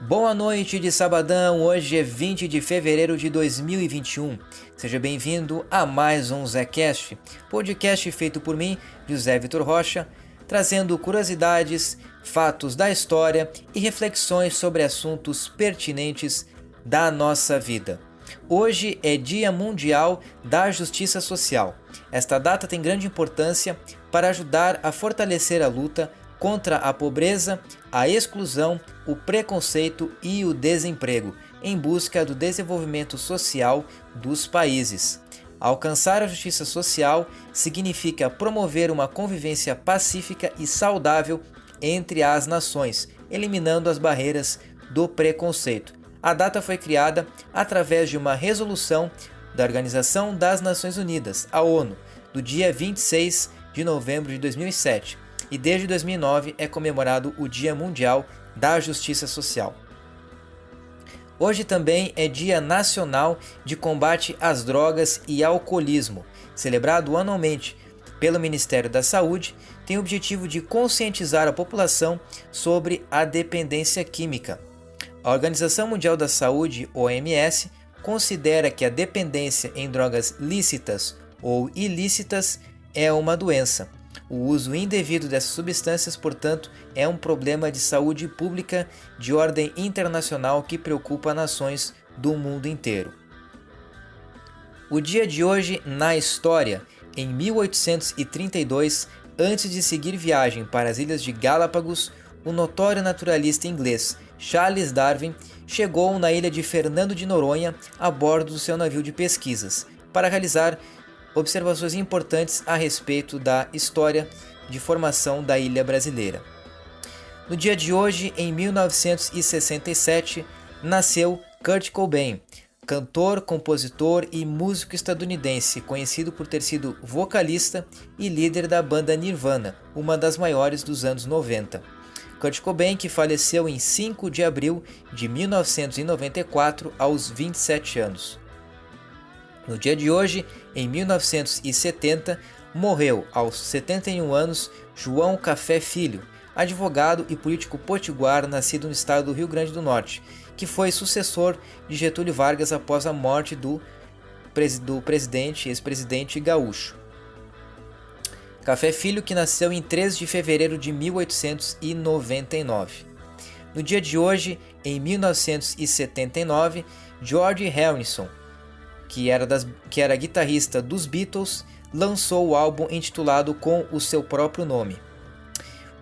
Boa noite de sabadão, hoje é 20 de fevereiro de 2021. Seja bem-vindo a mais um ZeCast, podcast feito por mim, José Vitor Rocha, trazendo curiosidades, fatos da história e reflexões sobre assuntos pertinentes da nossa vida. Hoje é Dia Mundial da Justiça Social. Esta data tem grande importância para ajudar a fortalecer a luta contra a pobreza, a exclusão, o preconceito e o desemprego, em busca do desenvolvimento social dos países. Alcançar a justiça social significa promover uma convivência pacífica e saudável entre as nações, eliminando as barreiras do preconceito. A data foi criada através de uma resolução da Organização das Nações Unidas, a ONU, do dia 26 de novembro de 2007. E desde 2009 é comemorado o Dia Mundial da Justiça Social. Hoje também é Dia Nacional de Combate às Drogas e Alcoolismo, celebrado anualmente pelo Ministério da Saúde, tem o objetivo de conscientizar a população sobre a dependência química. A Organização Mundial da Saúde, OMS, considera que a dependência em drogas lícitas ou ilícitas é uma doença. O uso indevido dessas substâncias, portanto, é um problema de saúde pública de ordem internacional que preocupa nações do mundo inteiro. O dia de hoje na história, em 1832, antes de seguir viagem para as Ilhas de Galápagos, o notório naturalista inglês Charles Darwin chegou na ilha de Fernando de Noronha a bordo do seu navio de pesquisas para realizar observações importantes a respeito da história de formação da ilha brasileira. No dia de hoje, em 1967, nasceu Kurt Cobain, cantor, compositor e músico estadunidense, conhecido por ter sido vocalista e líder da banda Nirvana, uma das maiores dos anos 90. Kurt Cobain, que faleceu em 5 de abril de 1994, aos 27 anos. No dia de hoje, em 1970, morreu aos 71 anos João Café Filho, advogado e político potiguar nascido no estado do Rio Grande do Norte, que foi sucessor de Getúlio Vargas após a morte do ex-presidente gaúcho. Café Filho, que nasceu em 3 de fevereiro de 1899. No dia de hoje, em 1979, George Harrison, que era guitarrista dos Beatles, lançou o álbum intitulado com o seu próprio nome.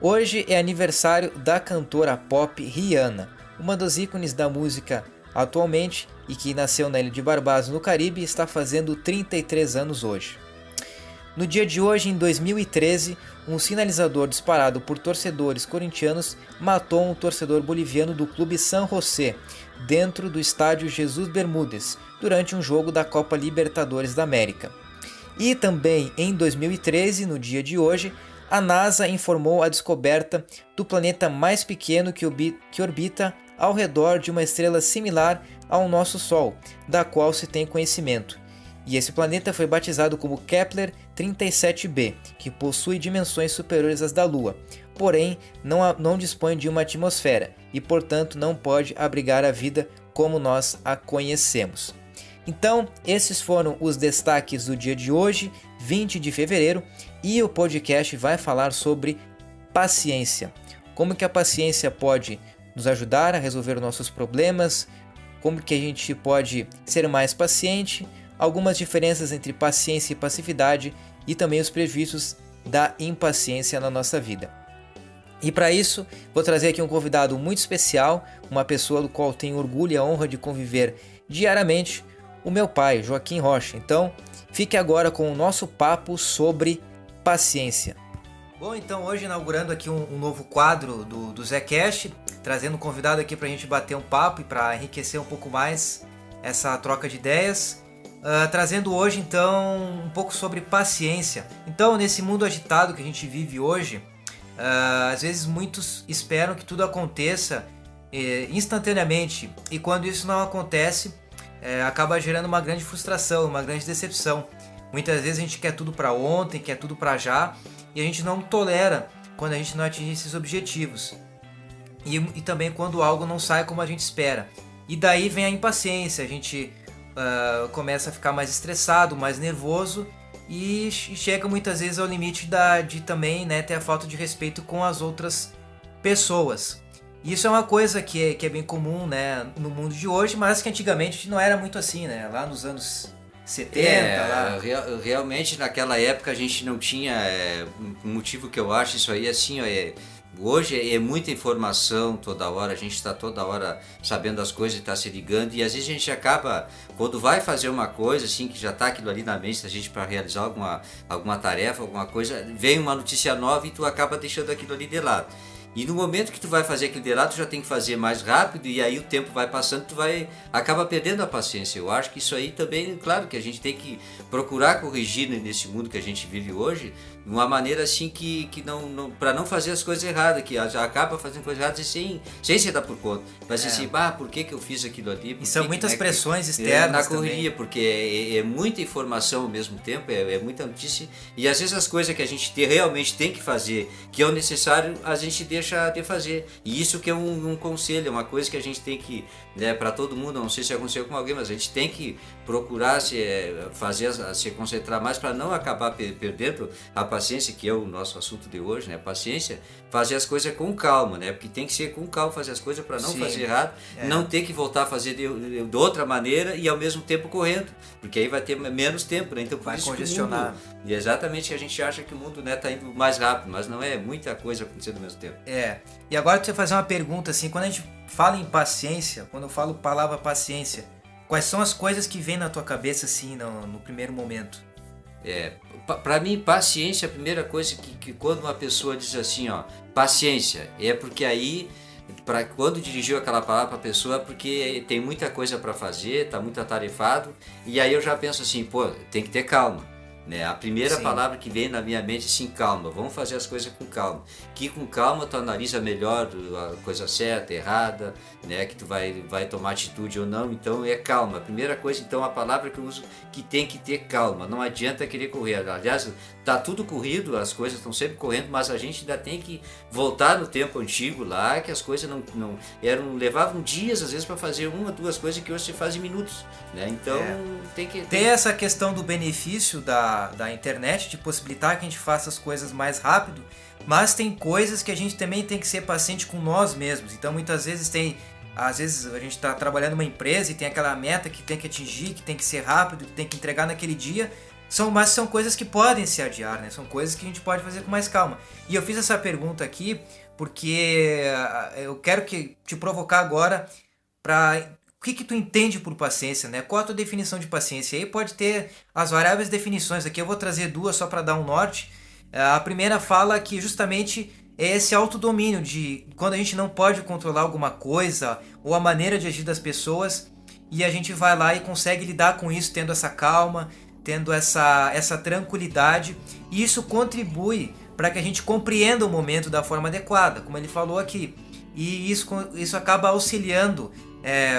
Hoje é aniversário da cantora pop Rihanna, uma dos ícones da música atualmente e que nasceu na ilha de Barbados, no Caribe, e está fazendo 33 anos hoje. No dia de hoje, em 2013, um sinalizador disparado por torcedores corintianos matou um torcedor boliviano do clube San José, dentro do estádio Jesus Bermúdez, durante um jogo da Copa Libertadores da América. E também em 2013, no dia de hoje, a NASA informou a descoberta do planeta mais pequeno que orbita ao redor de uma estrela similar ao nosso Sol, da qual se tem conhecimento. E esse planeta foi batizado como Kepler 37b, que possui dimensões superiores às da Lua, porém não dispõe de uma atmosfera e, portanto, não pode abrigar a vida como nós a conhecemos. Então, esses foram os destaques do dia de hoje, 20 de fevereiro, e o podcast vai falar sobre paciência. Como que a paciência pode nos ajudar a resolver nossos problemas, como que a gente pode ser mais paciente, algumas diferenças entre paciência e passividade e também os prejuízos da impaciência na nossa vida. E para isso, vou trazer aqui um convidado muito especial, uma pessoa do qual tenho orgulho e a honra de conviver diariamente, o meu pai, Joaquim Rocha. Então, fique agora com o nosso papo sobre paciência. Bom, então hoje inaugurando aqui um novo quadro do ZeCast, trazendo um convidado aqui para a gente bater um papo e para enriquecer um pouco mais essa troca de ideias. Trazendo hoje então um pouco sobre paciência. Então, nesse mundo agitado que a gente vive hoje, às vezes muitos esperam que tudo aconteça instantaneamente, e quando isso não acontece, acaba gerando uma grande frustração, uma grande decepção. Muitas vezes a gente quer tudo para ontem, quer tudo para já, e a gente não tolera quando a gente não atinge esses objetivos. e também quando algo não sai como a gente espera. E daí vem a impaciência, a gente começa a ficar mais estressado, mais nervoso e chega muitas vezes ao limite de também, né, ter a falta de respeito com as outras pessoas. Isso é uma coisa que é bem comum, né, no mundo de hoje, mas que antigamente não era muito assim, né? Lá nos anos 70. Lá... Realmente naquela época a gente não tinha um motivo que eu acho isso aí assim, hoje é muita informação toda hora, a gente está toda hora sabendo as coisas e está se ligando, e às vezes a gente acaba, quando vai fazer uma coisa assim, que já está aquilo ali na mente da gente para realizar alguma tarefa, alguma coisa, vem uma notícia nova e tu acaba deixando aquilo ali de lado. E no momento que tu vai fazer aquele de lado, tu já tem que fazer mais rápido, e aí o tempo vai passando, acaba perdendo a paciência. Eu acho que isso aí também, claro que a gente tem que procurar corrigir nesse mundo que a gente vive hoje, de uma maneira assim que não para não fazer as coisas erradas, que já acaba fazendo coisas erradas sem se dar por conta. Vai ser assim, por que eu fiz aquilo ali? E são muitas pressões externas na correria, também. Porque é muita informação ao mesmo tempo, é muita notícia, e às vezes as coisas que a gente realmente tem que fazer, que é o necessário, a gente deixa de fazer. E isso que é um conselho, é uma coisa que a gente tem que, né, para todo mundo, não sei se aconteceu com alguém, mas a gente tem que procurar se concentrar mais para não acabar perdendo a paciência, que é o nosso assunto de hoje, né? Paciência, fazer as coisas com calma, né? Porque tem que ser com calma fazer as coisas para não fazer errado, não ter que voltar a fazer de outra maneira e ao mesmo tempo correndo, porque aí vai ter menos tempo, né? Então por vai isso congestionar. E exatamente que a gente acha que o mundo, né, tá indo mais rápido, mas não é muita coisa acontecendo ao mesmo tempo. E agora você fazer uma pergunta assim, quando a gente fala em paciência, quando eu falo palavra paciência, quais são as coisas que vêm na tua cabeça assim no primeiro momento? Para mim, paciência, a primeira coisa que quando uma pessoa diz assim, paciência, é porque aí, quando dirigiu aquela palavra para a pessoa, é porque tem muita coisa para fazer, tá muito atarefado, e aí eu já penso assim, tem que ter calma. Né? A primeira palavra que vem na minha mente é assim, calma, vamos fazer as coisas com calma. Que com calma tu analisa melhor a coisa certa, errada, né? Que tu vai tomar atitude ou não, então é calma. A primeira coisa, então, a palavra que eu uso, que tem que ter calma, não adianta querer correr. Aliás, tá tudo corrido, as coisas estão sempre correndo, mas a gente ainda tem que voltar no tempo antigo lá, que as coisas levavam dias às vezes para fazer uma, duas coisas que hoje se faz em minutos, né? Então tem que ter essa questão do benefício da internet, de possibilitar que a gente faça as coisas mais rápido, mas tem coisas que a gente também tem que ser paciente com nós mesmos. Então muitas vezes às vezes a gente está trabalhando numa empresa e tem aquela meta que tem que atingir, que tem que ser rápido, que tem que entregar naquele dia, mas são coisas que podem se adiar, né? São coisas que a gente pode fazer com mais calma. E eu fiz essa pergunta aqui porque eu quero te provocar agora para... O que tu entende por paciência, né? Qual a tua definição de paciência? Aí pode ter as variáveis definições. Aqui eu vou trazer duas só para dar um norte. A primeira fala que justamente é esse autodomínio de quando a gente não pode controlar alguma coisa ou a maneira de agir das pessoas e a gente vai lá e consegue lidar com isso tendo essa calma, tendo essa tranquilidade, e isso contribui para que a gente compreenda o momento da forma adequada, como ele falou aqui. E isso acaba auxiliando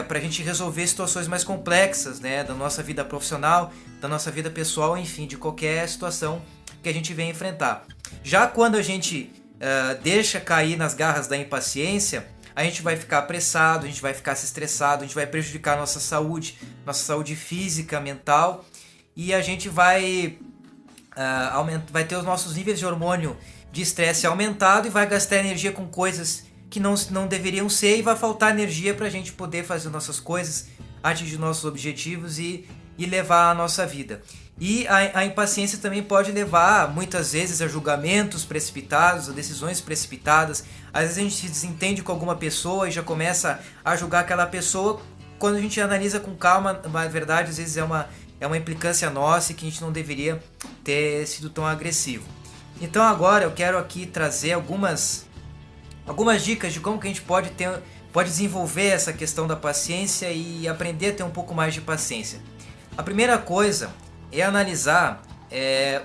para a gente resolver situações mais complexas, né, da nossa vida profissional, da nossa vida pessoal, enfim, de qualquer situação que a gente venha enfrentar. Já quando a gente deixa cair nas garras da impaciência, a gente vai ficar apressado, a gente vai ficar se estressado, a gente vai prejudicar a nossa saúde física, mental, e a gente vai ter os nossos níveis de hormônio de estresse aumentado e vai gastar energia com coisas que não deveriam ser, e vai faltar energia para a gente poder fazer nossas coisas, atingir nossos objetivos e levar a nossa vida. E a impaciência também pode levar, muitas vezes, a julgamentos precipitados, a decisões precipitadas. Às vezes a gente se desentende com alguma pessoa e já começa a julgar aquela pessoa. Quando a gente analisa com calma, na verdade, às vezes é uma implicância nossa e que a gente não deveria ter sido tão agressivo. Então agora eu quero aqui trazer algumas dicas de como que a gente pode desenvolver essa questão da paciência e aprender a ter um pouco mais de paciência. A primeira coisa é analisar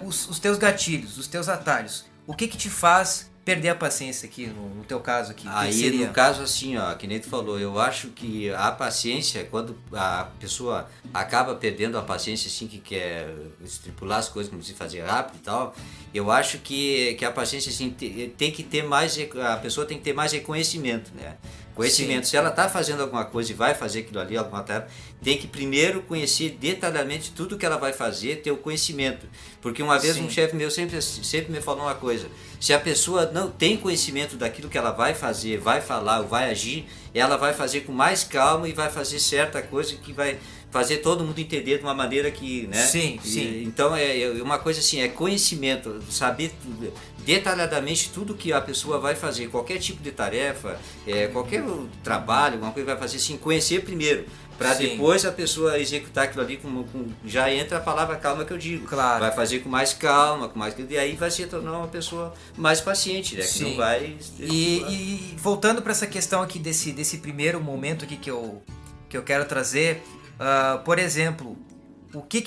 os teus gatilhos, os teus atalhos. O que te faz perder a paciência aqui, no teu caso aqui? Aí, no caso assim, que nem tu falou, eu acho que a paciência, quando a pessoa acaba perdendo a paciência, assim, que quer estipular as coisas, como se fazer rápido e tal, Eu acho que a paciência assim, tem que ter mais, a pessoa tem que ter mais reconhecimento, né? Conhecimento. Sim. Se ela está fazendo alguma coisa e vai fazer aquilo ali, alguma tarefa, tem que primeiro conhecer detalhadamente tudo que ela vai fazer, ter o conhecimento. Porque uma vez um chefe meu sempre me falou uma coisa: se a pessoa não tem conhecimento daquilo que ela vai fazer, vai falar ou vai agir, ela vai fazer com mais calma e vai fazer certa coisa que vai fazer todo mundo entender de uma maneira que, né? Sim. Então é uma coisa assim, é conhecimento, saber detalhadamente tudo que a pessoa vai fazer, qualquer tipo de tarefa, qualquer trabalho, alguma coisa que vai fazer, sim, conhecer primeiro, para depois a pessoa executar aquilo ali, já entra a palavra calma que eu digo. Claro. Vai fazer com mais calma, e aí vai se tornar uma pessoa mais paciente, né? Que não vai... E voltando para essa questão aqui desse primeiro momento aqui que eu quero trazer, por exemplo, o que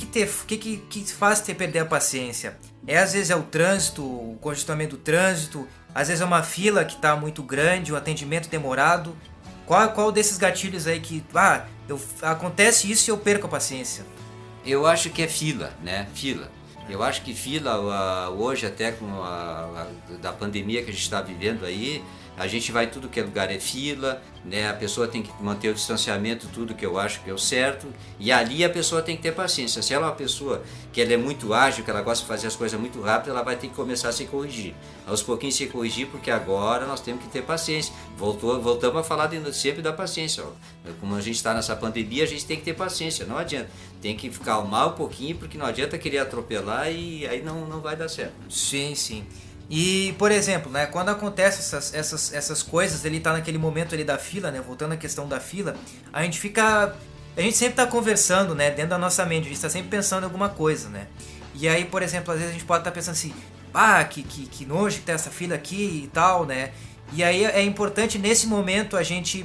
faz te perder a paciência? Às vezes é o trânsito, o congestionamento do trânsito, às vezes é uma fila que está muito grande, um atendimento demorado. Qual desses gatilhos aí que acontece isso e eu perco a paciência? Eu acho que é fila, né? Fila. Eu acho que fila, hoje até com da pandemia que a gente está vivendo aí, a gente vai em tudo que é lugar é fila, né? A pessoa tem que manter o distanciamento, tudo que eu acho que é o certo, e ali a pessoa tem que ter paciência. Se ela é uma pessoa que ela é muito ágil, que ela gosta de fazer as coisas muito rápido, ela vai ter que começar a se corrigir. Aos pouquinhos se corrigir, porque agora nós temos que ter paciência. Voltamos a falar sempre da paciência. Como a gente está nessa pandemia, a gente tem que ter paciência, não adianta. Tem que calmar um pouquinho, porque não adianta querer atropelar e aí não vai dar certo. Sim. E, por exemplo, né, quando acontece essas coisas, ele tá naquele momento ali da fila, né, voltando à questão da fila, a gente sempre tá conversando, né, dentro da nossa mente, a gente tá sempre pensando em alguma coisa, né. E aí, por exemplo, às vezes a gente pode estar pensando assim, que nojo que tem essa fila aqui e tal, né. E aí é importante nesse momento a gente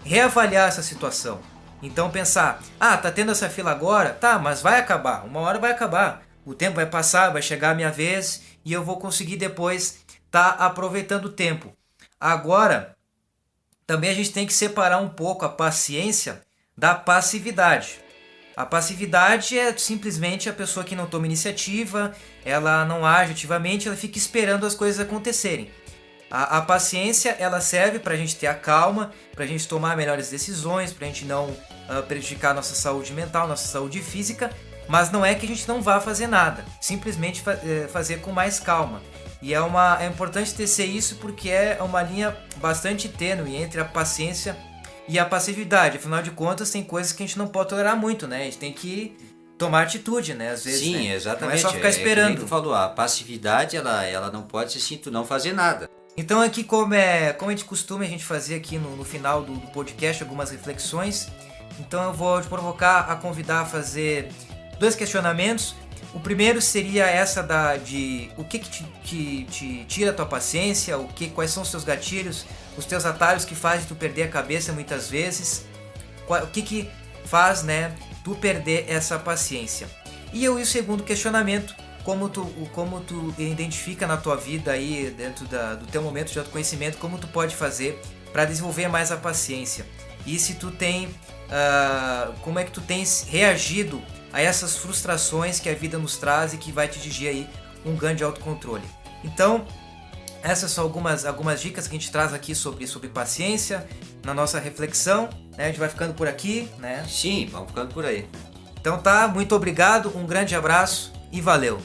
reavaliar essa situação. Então pensar, tá tendo essa fila agora? Tá, mas vai acabar, uma hora vai acabar. O tempo vai passar, vai chegar a minha vez e eu vou conseguir depois aproveitando o tempo. Agora, também a gente tem que separar um pouco a paciência da passividade. A passividade é simplesmente a pessoa que não toma iniciativa, ela não age ativamente, ela fica esperando as coisas acontecerem. A paciência, ela serve para a gente ter a calma, para a gente tomar melhores decisões, para a gente não prejudicar a nossa saúde mental, nossa saúde física, mas não é que a gente não vá fazer nada, simplesmente fazer com mais calma. E é importante tecer isso porque é uma linha bastante tênue entre a paciência e a passividade. Afinal de contas, tem coisas que a gente não pode tolerar muito, né? A gente tem que tomar atitude, né? Às vezes, sim, né? Exatamente. Não é só ficar esperando. Que tu falou, a passividade ela não pode ser assim, tu não fazer nada. Então aqui, como a gente costuma a gente fazer aqui no final do podcast algumas reflexões, então eu vou te provocar a convidar a fazer 2 questionamentos. O primeiro seria essa de o que te tira a tua paciência, quais são os teus gatilhos, os teus atalhos que fazem tu perder a cabeça muitas vezes, o que faz, né, tu perder essa paciência. E o segundo questionamento, como tu identifica na tua vida aí, dentro do teu momento de autoconhecimento, como tu pode fazer para desenvolver mais a paciência. E se tu tem, como é que tu tens reagido a essas frustrações que a vida nos traz e que vai te exigir aí um ganho de autocontrole. Então, essas são algumas dicas que a gente traz aqui sobre paciência, na nossa reflexão, né? A gente vai ficando por aqui, né? Sim, vamos ficando por aí. Então muito obrigado, um grande abraço e valeu!